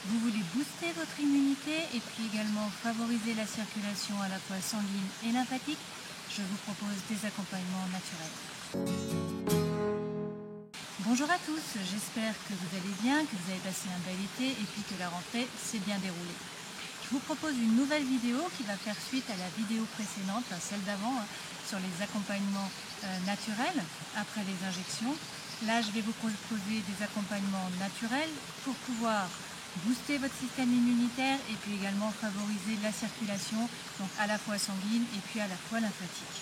Vous voulez booster votre immunité et puis également favoriser la circulation à la fois sanguine et lymphatique. Je vous propose des accompagnements naturels. Bonjour à tous, j'espère que vous allez bien, que vous avez passé un bel été et puis que la rentrée s'est bien déroulée. Je vous propose une nouvelle vidéo qui va faire suite à la vidéo précédente, celle d'avant, sur les accompagnements naturels après les injections. Là, je vais vous proposer des accompagnements naturels pour pouvoir booster votre système immunitaire et puis également favoriser la circulation, donc à la fois sanguine et puis à la fois lymphatique.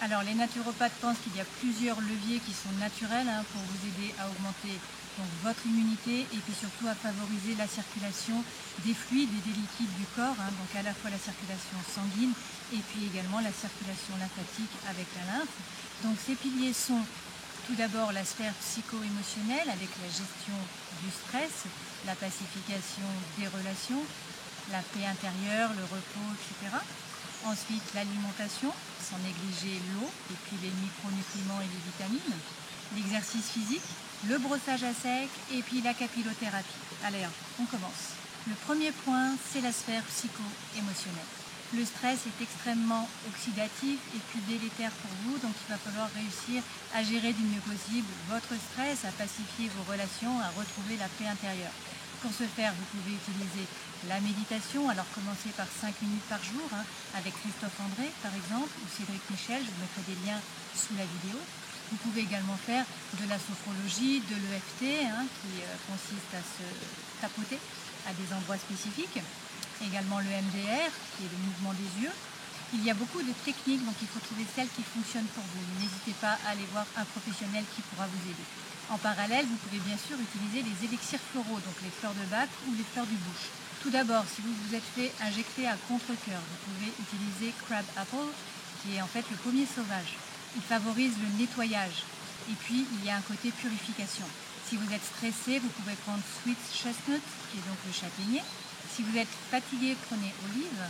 Alors les naturopathes pensent qu'il y a plusieurs leviers qui sont naturels pour vous aider à augmenter donc, votre immunité et puis surtout à favoriser la circulation des fluides et des liquides du corps, donc à la fois la circulation sanguine et puis également la circulation lymphatique avec la lymphe. Donc ces piliers sont tout d'abord la sphère psycho-émotionnelle avec la gestion du stress, la pacification des relations, la paix intérieure, le repos, etc. Ensuite, l'alimentation, sans négliger l'eau et puis les micronutriments et les vitamines. L'exercice physique, le brossage à sec et puis la capillothérapie. Allez, on commence. Le premier point, c'est la sphère psycho-émotionnelle. Le stress est extrêmement oxydatif et puis délétère pour vous, donc il va falloir réussir à gérer du mieux possible votre stress, à pacifier vos relations, à retrouver la paix intérieure. Pour ce faire, vous pouvez utiliser la méditation, alors commencez par 5 minutes par jour, avec Christophe André par exemple, ou Cédric Michel, je vous mettrai des liens sous la vidéo. Vous pouvez également faire de la sophrologie, de l'EFT, qui consiste à se tapoter à des endroits spécifiques. Également le MDR, qui est le mouvement des yeux. Il y a beaucoup de techniques, donc il faut trouver celle qui fonctionne pour vous. N'hésitez pas à aller voir un professionnel qui pourra vous aider. En parallèle, vous pouvez bien sûr utiliser les élixirs floraux, donc les fleurs de bac ou les fleurs du bush. Tout d'abord, si vous vous êtes fait injecter à contre-cœur, vous pouvez utiliser Crab Apple, qui est en fait le pommier sauvage. Il favorise le nettoyage. Et puis, il y a un côté purification. Si vous êtes stressé, vous pouvez prendre Sweet Chestnut, qui est donc le châtaignier. Si vous êtes fatigué, prenez olive.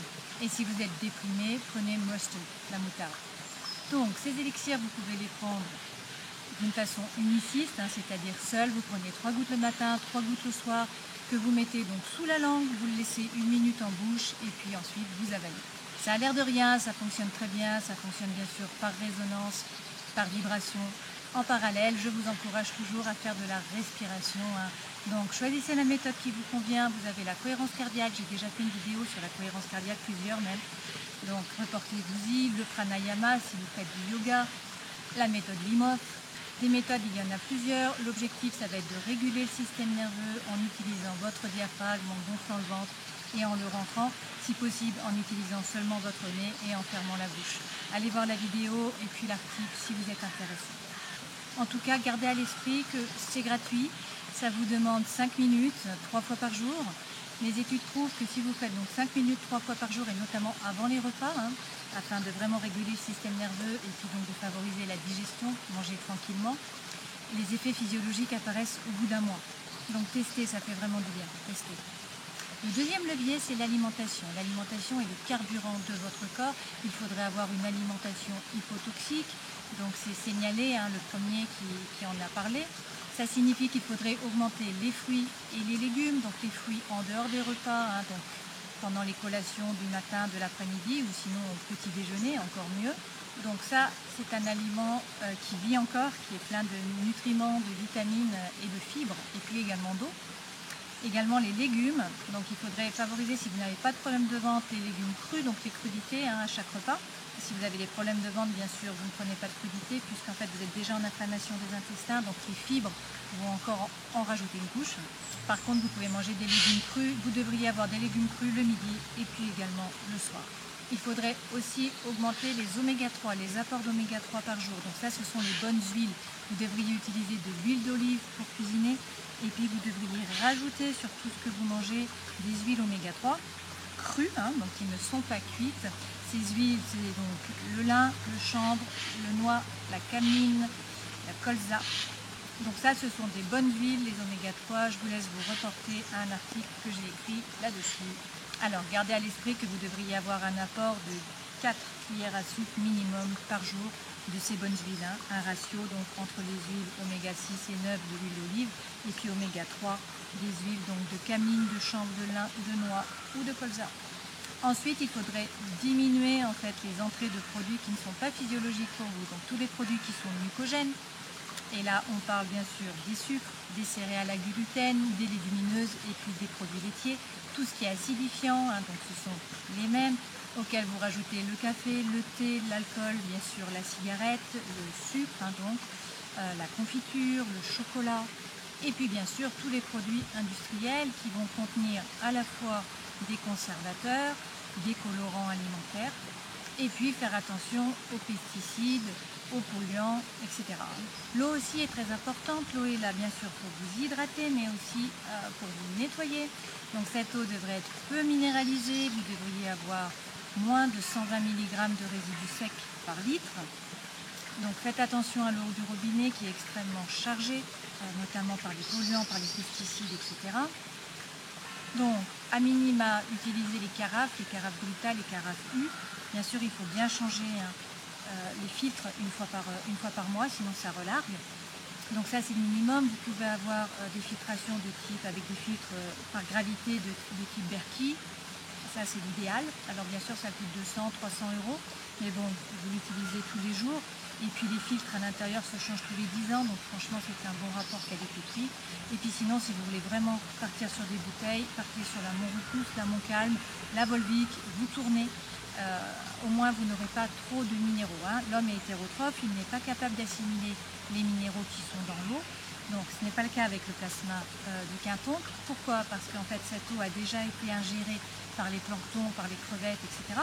Et si vous êtes déprimé, prenez mustard, la moutarde. Donc, ces élixirs, vous pouvez les prendre d'une façon uniciste, c'est-à-dire seul. Vous prenez 3 gouttes le matin, 3 gouttes le soir, que vous mettez donc sous la langue, vous le laissez 1 minute en bouche et puis ensuite vous avalez. Ça a l'air de rien, ça fonctionne très bien, ça fonctionne bien sûr par résonance, par vibration. En parallèle, je vous encourage toujours à faire de la respiration. Donc choisissez la méthode qui vous convient. Vous avez la cohérence cardiaque, j'ai déjà fait une vidéo sur la cohérence cardiaque, plusieurs même. Donc reportez-vous-y, le pranayama si vous faites du yoga, la méthode Limov. Des méthodes, il y en a plusieurs. L'objectif, ça va être de réguler le système nerveux en utilisant votre diaphragme, en gonflant le ventre et en le rentrant, si possible en utilisant seulement votre nez et en fermant la bouche. Allez voir la vidéo et puis l'article si vous êtes intéressé. En tout cas, gardez à l'esprit que c'est gratuit, ça vous demande 5 minutes, 3 fois par jour. Les études prouvent que si vous faites donc 5 minutes 3 fois par jour et notamment avant les repas, afin de vraiment réguler le système nerveux et puis donc de favoriser la digestion, manger tranquillement, les effets physiologiques apparaissent au bout d'un mois. Donc testez, ça fait vraiment du bien, testez. Le deuxième levier, c'est l'alimentation. L'alimentation est le carburant de votre corps. Il faudrait avoir une alimentation hypotoxique. Donc c'est signalé, le premier qui en a parlé. Ça signifie qu'il faudrait augmenter les fruits et les légumes, donc les fruits en dehors des repas, donc pendant les collations du matin, de l'après-midi ou sinon au petit déjeuner, encore mieux. Donc ça, c'est un aliment qui vit encore, qui est plein de nutriments, de vitamines et de fibres, et puis également d'eau. Également les légumes, donc il faudrait favoriser, si vous n'avez pas de problème de ventre, les légumes crus, donc les crudités à chaque repas. Si vous avez des problèmes de ventre, bien sûr, vous ne prenez pas de crudités, puisqu'en fait vous êtes déjà en inflammation des intestins, donc les fibres vont encore en rajouter une couche. Par contre, vous pouvez manger des légumes crus, vous devriez avoir des légumes crus le midi et puis également le soir. Il faudrait aussi augmenter les oméga 3, les apports d'oméga 3 par jour. Donc ça, ce sont les bonnes huiles. Vous devriez utiliser de l'huile d'olive pour cuisiner. Et puis vous devriez rajouter sur tout ce que vous mangez des huiles oméga 3 crues, donc qui ne sont pas cuites. Ces huiles, c'est donc le lin, le chanvre, le noix, la cameline, la colza. Donc ça, ce sont des bonnes huiles, les oméga 3. Je vous laisse vous reporter à un article que j'ai écrit là-dessus. Alors, gardez à l'esprit que vous devriez avoir un apport de 4 cuillères à soupe minimum par jour de ces bonnes huiles, hein. Un ratio donc entre les huiles oméga 6 et 9 de l'huile d'olive et puis oméga 3 des huiles donc de cameline, de chanvre, de lin, de noix ou de colza. Ensuite, il faudrait diminuer en fait les entrées de produits qui ne sont pas physiologiques pour vous. Donc tous les produits qui sont mucogènes. Et là, on parle bien sûr des sucres, des céréales à gluten, des légumineuses et puis des produits laitiers. Tout ce qui est acidifiant, hein, donc ce sont les mêmes auxquels vous rajoutez le café, le thé, l'alcool, bien sûr la cigarette, le sucre, hein, donc la confiture, le chocolat. Et puis bien sûr tous les produits industriels qui vont contenir à la fois des conservateurs, des colorants alimentaires, et puis faire attention aux pesticides, aux polluants, etc. L'eau aussi est très importante. L'eau est là bien sûr pour vous hydrater, mais aussi pour vous nettoyer. Donc cette eau devrait être peu minéralisée. Vous devriez avoir moins de 120 mg de résidus secs par litre. Donc faites attention à l'eau du robinet qui est extrêmement chargée, notamment par les polluants, par les pesticides, etc. Donc à minima, utilisez les carafes Brita, les carafes U. Bien sûr, il faut bien changer les filtres une fois par mois, sinon ça relargue. Donc ça c'est le minimum. Vous pouvez avoir des filtrations de type avec des filtres par gravité de type Berkey. Ça c'est l'idéal. Alors bien sûr ça coûte 200, 300 €, mais bon, vous l'utilisez tous les jours. Et puis les filtres à l'intérieur se changent tous les 10 ans, donc franchement c'est un bon rapport qualité-prix. Et puis sinon, si vous voulez vraiment partir sur des bouteilles, partez sur la Montrousse, la Montcalm, la Volvic, vous tournez. Au moins vous n'aurez pas trop de minéraux, hein. L'homme est hétérotrophe, il n'est pas capable d'assimiler les minéraux qui sont dans l'eau. Donc ce n'est pas le cas avec le plasma de Quinton. Pourquoi? Parce qu'en fait cette eau a déjà été ingérée par les planctons, par les crevettes, etc.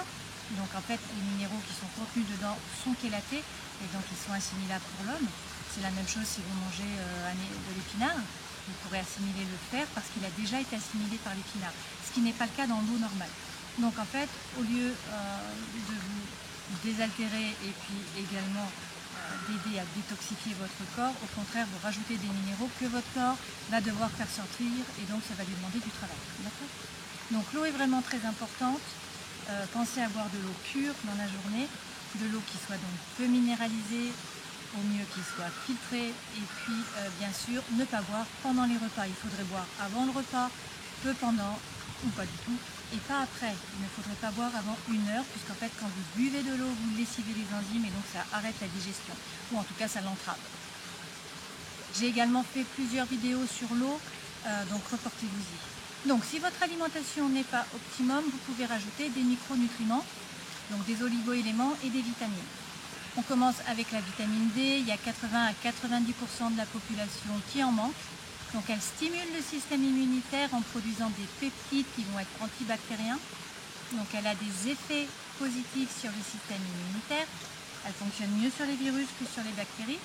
Donc en fait les minéraux qui sont contenus dedans sont chélatés et donc ils sont assimilables pour l'homme. C'est la même chose si vous mangez de l'épinard. Vous pourrez assimiler le fer parce qu'il a déjà été assimilé par l'épinard, ce qui n'est pas le cas dans l'eau normale. Donc en fait, au lieu de vous désaltérer et puis également d'aider à détoxifier votre corps, au contraire, vous rajoutez des minéraux que votre corps va devoir faire sortir et donc ça va lui demander du travail. D'accord ? Donc l'eau est vraiment très importante. Pensez à boire de l'eau pure dans la journée, de l'eau qui soit donc peu minéralisée, au mieux qu'il soit filtré, et puis bien sûr ne pas boire pendant les repas. Il faudrait boire avant le repas, peu pendant ou pas du tout, et pas après. Il ne faudrait pas boire avant 1 heure, puisqu'en fait quand vous buvez de l'eau, vous lessivez les enzymes et donc ça arrête la digestion, ou en tout cas ça l'entrave. J'ai également fait plusieurs vidéos sur l'eau, donc reportez-vous-y. Donc si votre alimentation n'est pas optimum, vous pouvez rajouter des micronutriments, donc des oligo-éléments et des vitamines. On commence avec la vitamine D, il y a 80 à 90% de la population qui en manque. Donc elle stimule le système immunitaire en produisant des peptides qui vont être antibactériens. Donc elle a des effets positifs sur le système immunitaire. Elle fonctionne mieux sur les virus que sur les bactéries.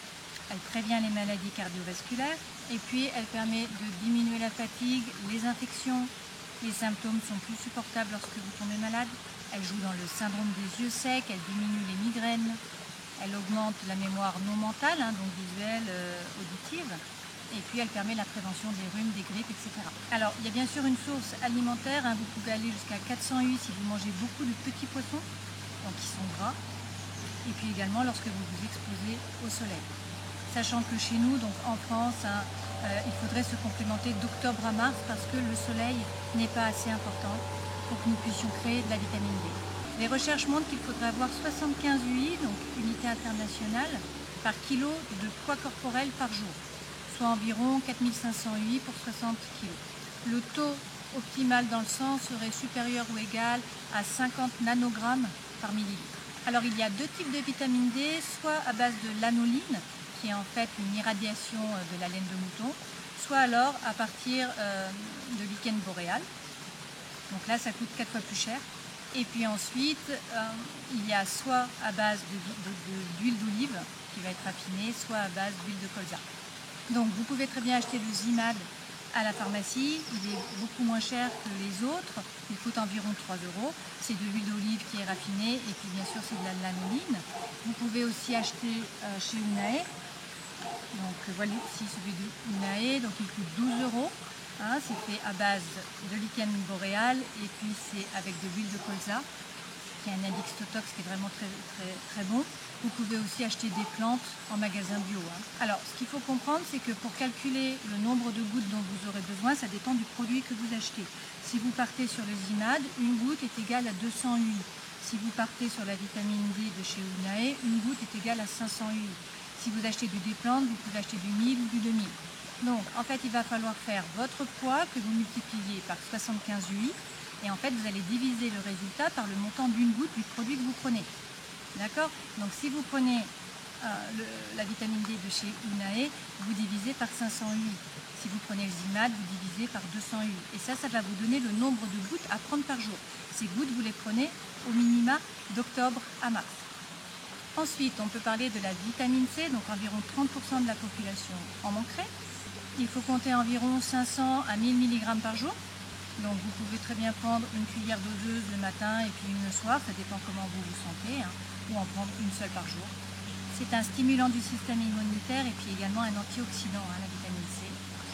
Elle prévient les maladies cardiovasculaires. Et puis elle permet de diminuer la fatigue, les infections. Les symptômes sont plus supportables lorsque vous tombez malade. Elle joue dans le syndrome des yeux secs, elle diminue les migraines. Elle augmente la mémoire non mentale, hein, donc visuelle, auditive. Et puis elle permet la prévention des rhumes, des grippes, etc. Alors il y a bien sûr une source alimentaire, hein, vous pouvez aller jusqu'à 400 UI si vous mangez beaucoup de petits poissons, donc qui sont gras. Et puis également lorsque vous vous exposez au soleil. Sachant que chez nous, donc en France, hein, il faudrait se complémenter d'octobre à mars parce que le soleil n'est pas assez important pour que nous puissions créer de la vitamine D. Les recherches montrent qu'il faudrait avoir 75 UI, donc unité internationale, par kilo de poids corporel par jour, soit environ 4500 UI pour 60 kg. Le taux optimal dans le sang serait supérieur ou égal à 50 nanogrammes par millilitre. Alors il y a 2 types de vitamine D, soit à base de l'anoline, qui est en fait une irradiation de la laine de mouton, soit alors à partir de lichen boréal. Donc là ça coûte 4 fois plus cher. Et puis ensuite, il y a soit à base d'huile d'olive qui va être raffinée, soit à base d'huile de colza. Donc vous pouvez très bien acheter le Zimad à la pharmacie, il est beaucoup moins cher que les autres, il coûte environ 3 €. C'est de l'huile d'olive qui est raffinée et puis bien sûr c'est de l'anoline. Vous pouvez aussi acheter chez Unae. Donc voilà ici celui de Unae, donc il coûte 12 €. Hein, c'est fait à base de lichen boréal et puis c'est avec de l'huile de colza. qui est un addictotox qui est vraiment très bon. Vous pouvez aussi acheter des plantes en magasin bio. Alors, ce qu'il faut comprendre, c'est que pour calculer le nombre de gouttes dont vous aurez besoin, ça dépend du produit que vous achetez. Si vous partez sur le Zimad, une goutte est égale à 200 UI. Si vous partez sur la vitamine D de chez Unae, une goutte est égale à 500 UI. Si vous achetez du Déplant, vous pouvez acheter du 1000 ou du 2000. Donc, en fait, il va falloir faire votre poids que vous multipliez par 75 UI. Et en fait, vous allez diviser le résultat par le montant d'une goutte du produit que vous prenez. D'accord? Donc, si vous prenez la vitamine D de chez Unae, vous divisez par 500 UI. Si vous prenez le Zimad, vous divisez par 200 UI. Et ça va vous donner le nombre de gouttes à prendre par jour. Ces gouttes, vous les prenez au minima d'octobre à mars. Ensuite, on peut parler de la vitamine C, donc environ 30% de la population en manquerait. Il faut compter environ 500 à 1000 mg par jour. Donc vous pouvez très bien prendre une cuillère doseuse le matin et puis une le soir, ça dépend comment vous vous sentez, ou en prendre une seule par jour. C'est un stimulant du système immunitaire et puis également un antioxydant, la vitamine C.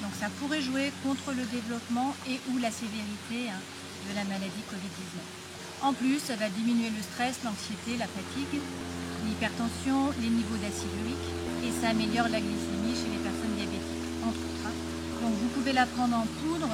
Donc ça pourrait jouer contre le développement et ou la sévérité de la maladie Covid-19. En plus, ça va diminuer le stress, l'anxiété, la fatigue, l'hypertension, les niveaux d'acide urique et ça améliore la glycémie chez les personnes diabétiques, entre autres. Donc vous pouvez la prendre en poudre,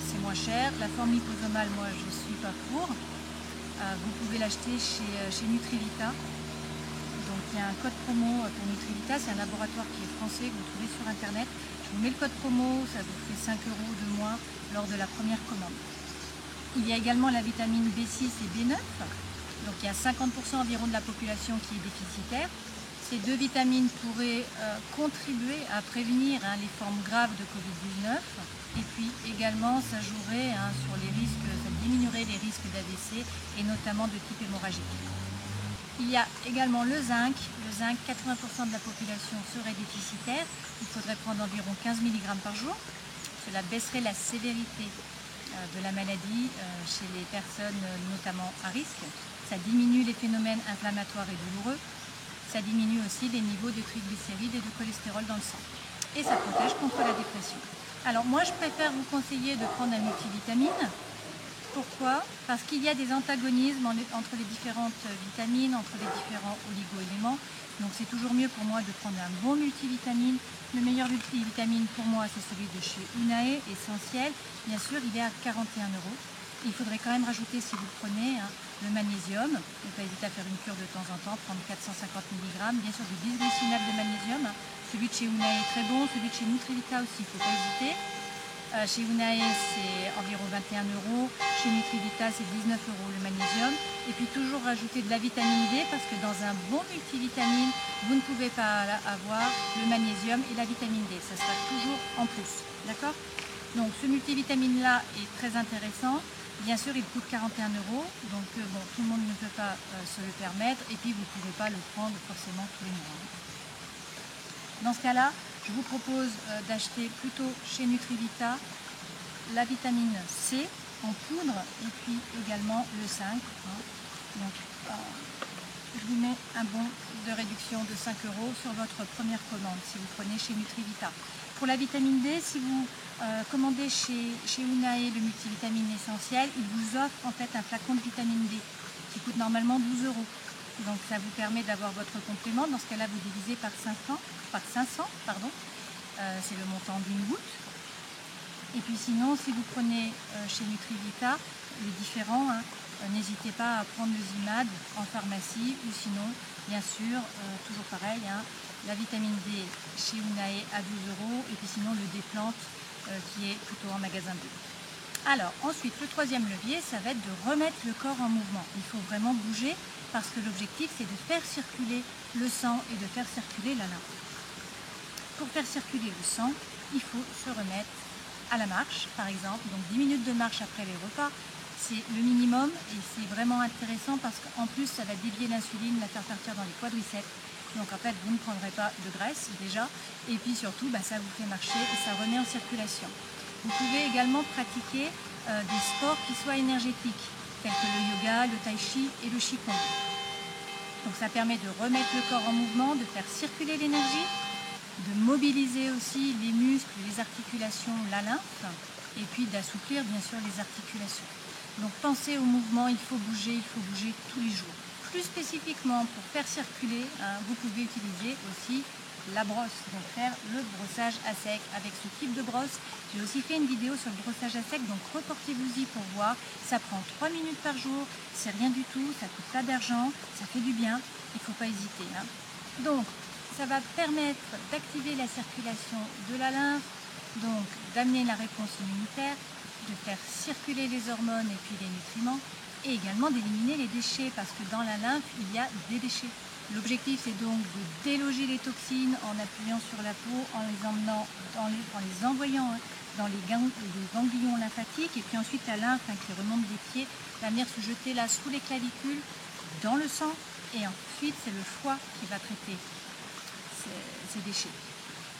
c'est moins cher. La forme liposomale, moi je ne suis pas pour. Vous pouvez l'acheter chez Nutrivita. Donc il y a un code promo pour Nutrivita, c'est un laboratoire qui est français que vous trouvez sur internet. Je vous mets le code promo, ça vous fait 5 € de moins lors de la première commande. Il y a également la vitamine B6 et B9. Donc il y a 50% environ de la population qui est déficitaire. Ces deux vitamines pourraient contribuer à prévenir les formes graves de Covid-19. Et puis également, ça jouerait sur les risques, ça diminuerait les risques d'AVC et notamment de type hémorragique. Il y a également le zinc. Le zinc, 80% de la population serait déficitaire. Il faudrait prendre environ 15 mg par jour. Cela baisserait la sévérité de la maladie chez les personnes notamment à risque. Ça diminue les phénomènes inflammatoires et douloureux. Ça diminue aussi les niveaux de triglycérides et de cholestérol dans le sang. Et ça protège contre la dépression. Alors moi je préfère vous conseiller de prendre un multivitamine. Pourquoi? Parce qu'il y a des antagonismes entre les différentes vitamines, entre les différents oligo-éléments. Donc c'est toujours mieux pour moi de prendre un bon multivitamine. Le meilleur multivitamine pour moi c'est celui de chez Unae, Essentiel. Bien sûr il est à 41 €. Il faudrait quand même rajouter, si vous prenez le magnésium, ne pas hésiter à faire une cure de temps en temps, prendre 450 mg, bien sûr du bisglycinate de magnésium. Celui de chez Unae est très bon, celui de chez Nutrivita aussi, il ne faut pas hésiter. Chez Unae c'est environ 21 €, chez Nutrivita c'est 19 € le magnésium. Et puis toujours rajouter de la vitamine D parce que dans un bon multivitamine, vous ne pouvez pas avoir le magnésium et la vitamine D, ça sera toujours en plus, d'accord? Donc ce multivitamine là est très intéressant. Bien sûr, il coûte 41 €, donc tout le monde ne peut pas se le permettre et puis vous ne pouvez pas le prendre forcément tous les mois. Dans ce cas-là, je vous propose d'acheter plutôt chez Nutrivita la vitamine C en poudre et puis également le 5. Donc, je vous mets un bon de réduction de 5 € sur votre première commande si vous prenez chez Nutrivita. Pour la vitamine D, si vous commandez chez Unae le multivitamine essentiel, il vous offre en fait un flacon de vitamine D qui coûte normalement 12 €. Donc ça vous permet d'avoir votre complément. Dans ce cas-là, vous divisez par 500, c'est le montant d'une goutte. Et puis sinon, si vous prenez chez Nutrivita les différents, n'hésitez pas à prendre le Zimad en pharmacie ou sinon, bien sûr, toujours pareil, la vitamine D chez Unae à 12 € et puis sinon le Déplant qui est plutôt en magasin bio. Alors ensuite, le troisième levier, ça va être de remettre le corps en mouvement. Il faut vraiment bouger parce que l'objectif, c'est de faire circuler le sang et de faire circuler la lymphe. Pour faire circuler le sang, il faut se remettre à la marche, par exemple. Donc 10 minutes de marche après les repas, c'est le minimum et c'est vraiment intéressant parce qu'en plus, ça va dévier l'insuline, la faire partir dans les quadriceps. Donc en fait, vous ne prendrez pas de graisse déjà et puis surtout, ça vous fait marcher et ça remet en circulation. Vous pouvez également pratiquer des sports qui soient énergétiques, tels que le yoga, le tai chi et le qigong. Donc ça permet de remettre le corps en mouvement, de faire circuler l'énergie, de mobiliser aussi les muscles, les articulations, la lymphe, et puis d'assouplir bien sûr les articulations. Donc pensez au mouvement, il faut bouger tous les jours. Plus spécifiquement, pour faire circuler, vous pouvez utiliser aussi la brosse, donc faire le brossage à sec avec ce type de brosse. J'ai aussi fait une vidéo sur le brossage à sec, donc reportez-vous-y pour voir. Ça prend 3 minutes par jour, c'est rien du tout, ça coûte pas d'argent, ça fait du bien, il ne faut pas hésiter. Donc, ça va permettre d'activer la circulation de la lymphe, donc d'amener la réponse immunitaire, de faire circuler les hormones et puis les nutriments, et également d'éliminer les déchets, parce que dans la lymphe, il y a des déchets. L'objectif, c'est donc de déloger les toxines en appuyant sur la peau, en les emmenant, en les envoyant dans les ganglions lymphatiques, et puis ensuite la lymphe qui remonte des pieds va venir se jeter là sous les clavicules, dans le sang, et ensuite c'est le foie qui va traiter ces déchets.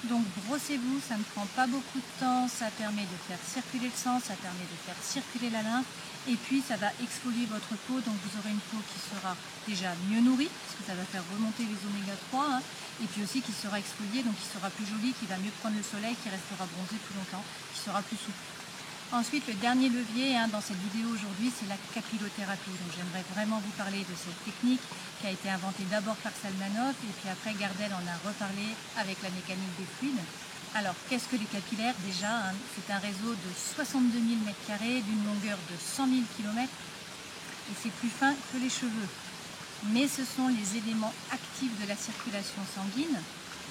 Donc brossez-vous, ça ne prend pas beaucoup de temps, ça permet de faire circuler le sang, ça permet de faire circuler la lymphe, et puis ça va exfolier votre peau, donc vous aurez une peau qui sera déjà mieux nourrie, parce que ça va faire remonter les oméga 3, et puis aussi qui sera exfoliée, donc qui sera plus jolie, qui va mieux prendre le soleil, qui restera bronzée plus longtemps, qui sera plus souple. Ensuite, le dernier levier dans cette vidéo aujourd'hui, c'est la capillothérapie. Donc j'aimerais vraiment vous parler de cette technique qui a été inventée d'abord par Salmanov, et puis après Gardel en a reparlé avec la mécanique des fluides. Alors, qu'est-ce que les capillaires déjà C'est un réseau de 62 000 m², d'une longueur de 100 000 km, et c'est plus fin que les cheveux. Mais ce sont les éléments actifs de la circulation sanguine,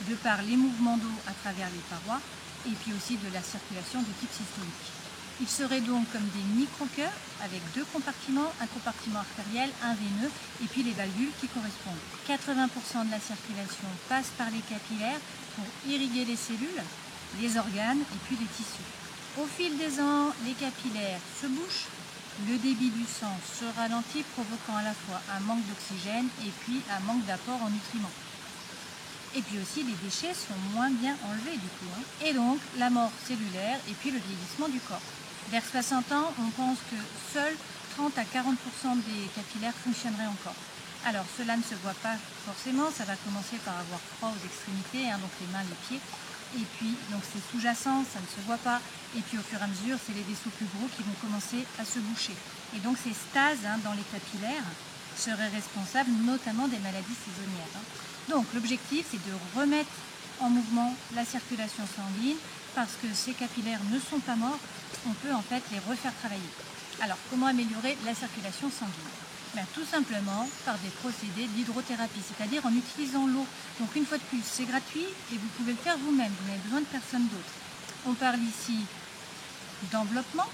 de par les mouvements d'eau à travers les parois, et puis aussi de la circulation de type systolique. Ils seraient donc comme des micro-cœurs avec 2 compartiments, un compartiment artériel, un veineux, et puis les valvules qui correspondent. 80% de la circulation passe par les capillaires pour irriguer les cellules, les organes et puis les tissus. Au fil des ans, les capillaires se bouchent, le débit du sang se ralentit, provoquant à la fois un manque d'oxygène et puis un manque d'apport en nutriments. Et puis aussi, les déchets sont moins bien enlevés du coup. Et donc, la mort cellulaire et puis le vieillissement du corps. Vers 60 ans, on pense que seuls 30 à 40% des capillaires fonctionneraient encore. Alors, cela ne se voit pas forcément, ça va commencer par avoir froid aux extrémités, donc les mains, les pieds. Et puis, donc c'est sous-jacent, ça ne se voit pas. Et puis, au fur et à mesure, c'est les vaisseaux plus gros qui vont commencer à se boucher. Et donc, ces stases dans les capillaires seraient responsables notamment des maladies saisonnières. Donc, l'objectif, c'est de remettre en mouvement la circulation sanguine, parce que ces capillaires ne sont pas morts, on peut en fait les refaire travailler. Alors, comment améliorer la circulation sanguine? Tout simplement par des procédés d'hydrothérapie, c'est-à-dire en utilisant l'eau. Donc une fois de plus, c'est gratuit et vous pouvez le faire vous-même, vous n'avez besoin de personne d'autre. On parle ici d'enveloppement,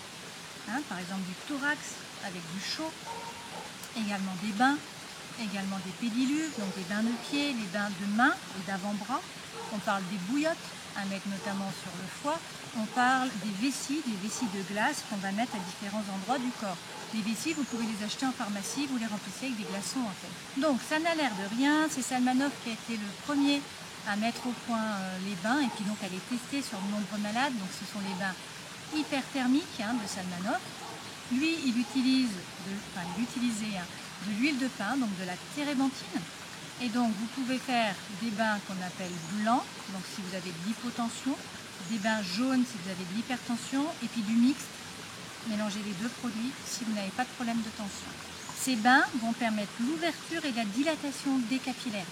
par exemple du thorax avec du chaud, également des bains, également des pédiluves, donc des bains de pieds, les bains de mains et d'avant-bras. On parle des bouillottes à mettre notamment sur le foie. On parle des vessies de glace qu'on va mettre à différents endroits du corps. Les vessies, vous pouvez les acheter en pharmacie, vous les remplissez avec des glaçons en fait. Donc ça n'a l'air de rien, c'est Salmanov qui a été le premier à mettre au point les bains, et puis donc à les tester sur de nombreux malades. Donc ce sont les bains hyperthermiques de Salmanov. Lui, il utilisait de l'huile de pin, donc de la térébenthine. Et donc vous pouvez faire des bains qu'on appelle blancs, donc si vous avez de l'hypotension, des bains jaunes si vous avez de l'hypertension, et puis du mixte. Mélangez les deux produits si vous n'avez pas de problème de tension. Ces bains vont permettre l'ouverture et la dilatation des capillaires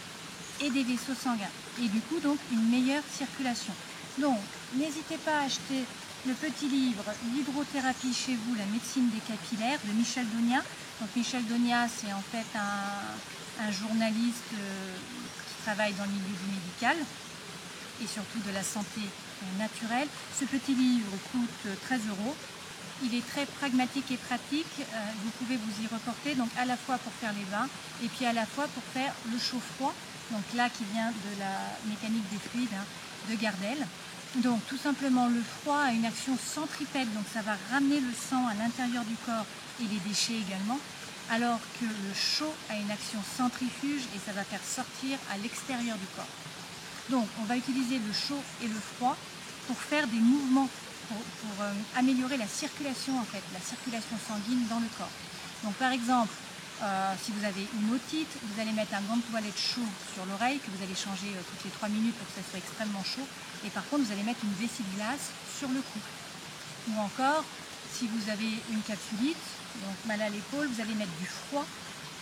et des vaisseaux sanguins, et du coup donc une meilleure circulation. Donc n'hésitez pas à acheter le petit livre L'hydrothérapie chez vous, la médecine des capillaires de Michel Donia. Donc Michel Donia, c'est en fait un journaliste qui travaille dans le milieu du médical et surtout de la santé naturelle. Ce petit livre coûte 13 €. Il est très pragmatique et pratique. Vous pouvez vous y reporter, donc à la fois pour faire les bains et puis à la fois pour faire le chaud-froid. Donc là, qui vient de la mécanique des fluides de Gardel. Donc tout simplement, le froid a une action centripète, donc ça va ramener le sang à l'intérieur du corps et les déchets également, alors que le chaud a une action centrifuge et ça va faire sortir à l'extérieur du corps. Donc on va utiliser le chaud et le froid pour faire des mouvements, pour améliorer la circulation en fait, la circulation sanguine dans le corps. Donc par exemple, si vous avez une otite, vous allez mettre un gant de toilette chaud sur l'oreille que vous allez changer toutes les 3 minutes pour que ça soit extrêmement chaud. Et par contre, vous allez mettre une vessie de glace sur le cou. Ou encore, si vous avez une capsulite, donc mal à l'épaule, vous allez mettre du froid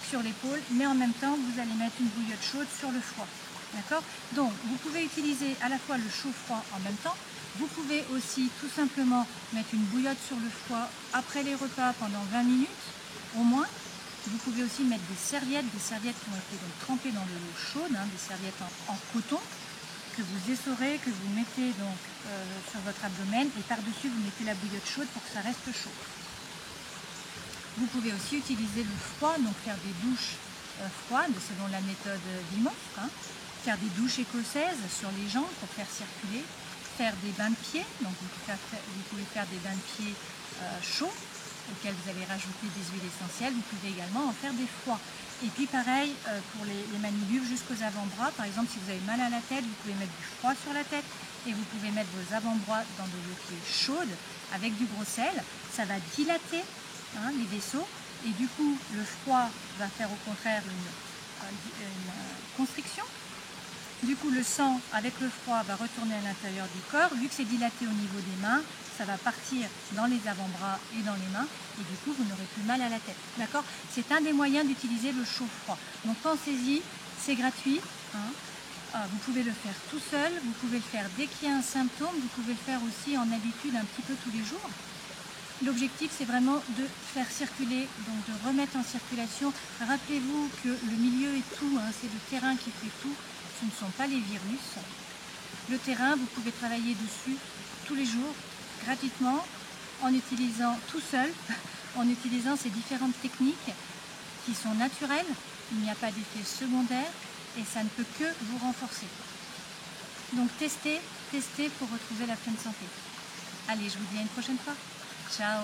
sur l'épaule, mais en même temps, vous allez mettre une bouillotte chaude sur le froid. D'accord? Donc, vous pouvez utiliser à la fois le chaud-froid en même temps. Vous pouvez aussi tout simplement mettre une bouillotte sur le froid après les repas pendant 20 minutes au moins. Vous pouvez aussi mettre des serviettes qui ont été donc trempées dans de l'eau chaude, des serviettes en coton que vous essorez, que vous mettez donc sur votre abdomen et par-dessus vous mettez la bouillotte chaude pour que ça reste chaud. Vous pouvez aussi utiliser le froid, donc faire des douches froides selon la méthode Wim Hof, faire des douches écossaises sur les jambes pour faire circuler, faire des bains de pieds, donc vous pouvez faire des bains de pieds chauds auxquels vous allez rajouter des huiles essentielles. Vous pouvez également en faire des froids. Et puis pareil pour les mandibules jusqu'aux avant-bras. Par exemple, si vous avez mal à la tête, vous pouvez mettre du froid sur la tête et vous pouvez mettre vos avant-bras dans de l'eau qui est chaude avec du gros sel. Ça va dilater les vaisseaux et du coup le froid va faire au contraire une constriction. Du coup le sang avec le froid va retourner à l'intérieur du corps. Vu que c'est dilaté au niveau des mains, ça va partir dans les avant-bras et dans les mains et du coup vous n'aurez plus mal à la tête. D'accord? C'est un des moyens d'utiliser le chaud-froid. Donc pensez-y, c'est gratuit. Vous pouvez le faire tout seul, vous pouvez le faire dès qu'il y a un symptôme, vous pouvez le faire aussi en habitude un petit peu tous les jours. L'objectif, c'est vraiment de faire circuler, donc de remettre en circulation. Rappelez-vous que le milieu est tout, c'est le terrain qui fait tout, ce ne sont pas les virus. Le terrain, vous pouvez travailler dessus tous les jours, gratuitement, en utilisant tout seul, en utilisant ces différentes techniques qui sont naturelles. Il n'y a pas d'effet secondaire et ça ne peut que vous renforcer. Donc testez pour retrouver la pleine santé. Allez, je vous dis à une prochaine fois. Ciao.